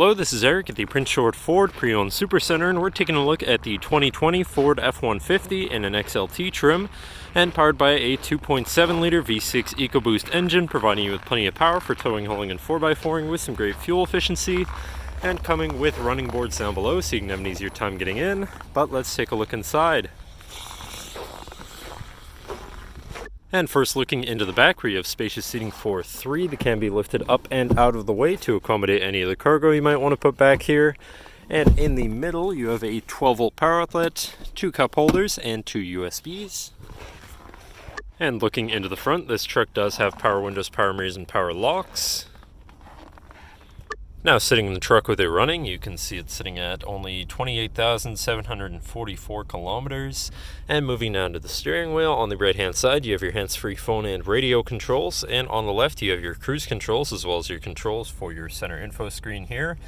Hello, this is Eric at the Prince George Ford Pre-Owned Super Center, and we're taking a look at the 2020 Ford F-150 in an XLT trim and powered by a 2.7 liter V6 EcoBoost engine, providing you with plenty of power for towing, hauling, and 4x4ing with some great fuel efficiency, and coming with running boards down below so you can have an easier time getting in. But let's take a look inside. And first, looking into the back, where you have spacious seating for three that can be lifted up and out of the way to accommodate any of the cargo you might want to put back here. And in the middle, you have a 12-volt power outlet, two cup holders, and two USBs. And looking into the front, this truck does have power windows, power mirrors, and power locks. Now, sitting in the truck with it running, you can see it's sitting at only 28,744 kilometers. And moving down to the steering wheel, on the right-hand side, you have your hands-free phone and radio controls. And on the left, you have your cruise controls, as well as your controls for your center info screen here,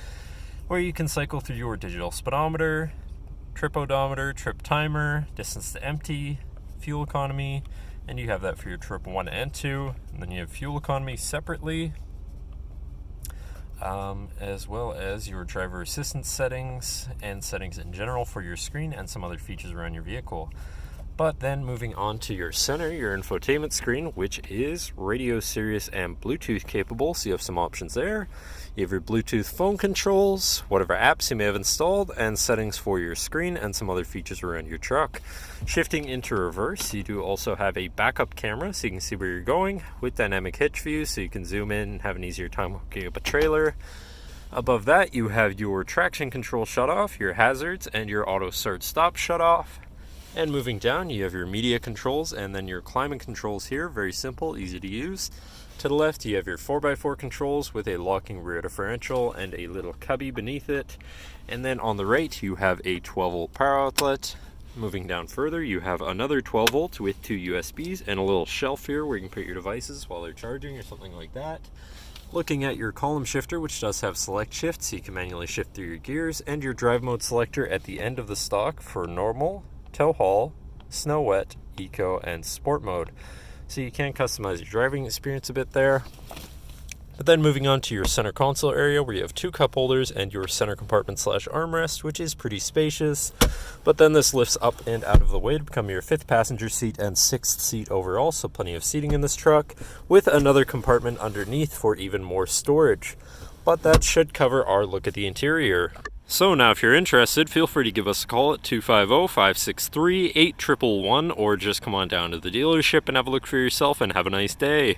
where you can cycle through your digital speedometer, trip odometer, trip timer, distance to empty, fuel economy, and you have that for your trip 1 and 2. And then you have fuel economy separately, as well as your driver assistance settings and settings in general for your screen and some other features around your vehicle. But then moving on to your center, your infotainment screen, which is radio, Sirius, and Bluetooth capable, so you have some options there. You have your Bluetooth phone controls, whatever apps you may have installed, and settings for your screen and some other features around your truck. Shifting into reverse, you do also have a backup camera so you can see where you're going with dynamic hitch view, so you can zoom in and have an easier time hooking up a trailer. Above that, you have your traction control shut off, your hazards, and your auto start stop shut off. And moving down, you have your media controls and then your climate controls here. Very simple, easy to use. To the left, you have your 4x4 controls with a locking rear differential and a little cubby beneath it. And then on the right, you have a 12-volt power outlet. Moving down further, you have another 12 volt with two USBs and a little shelf here where you can put your devices while they're charging or something like that. Looking at your column shifter, which does have select shift, so you can manually shift through your gears, and your drive mode selector at the end of the stock for normal, tow haul, snow wet, eco, and sport mode. So you can customize your driving experience a bit there. But then moving on to your center console area, where you have two cup holders and your center compartment / armrest, which is pretty spacious. But then this lifts up and out of the way to become your 5th passenger seat and 6th seat overall, so plenty of seating in this truck, with another compartment underneath for even more storage. But that should cover our look at the interior. So now, if you're interested, feel free to give us a call at 250-563-8111, or just come on down to the dealership and have a look for yourself, and have a nice day.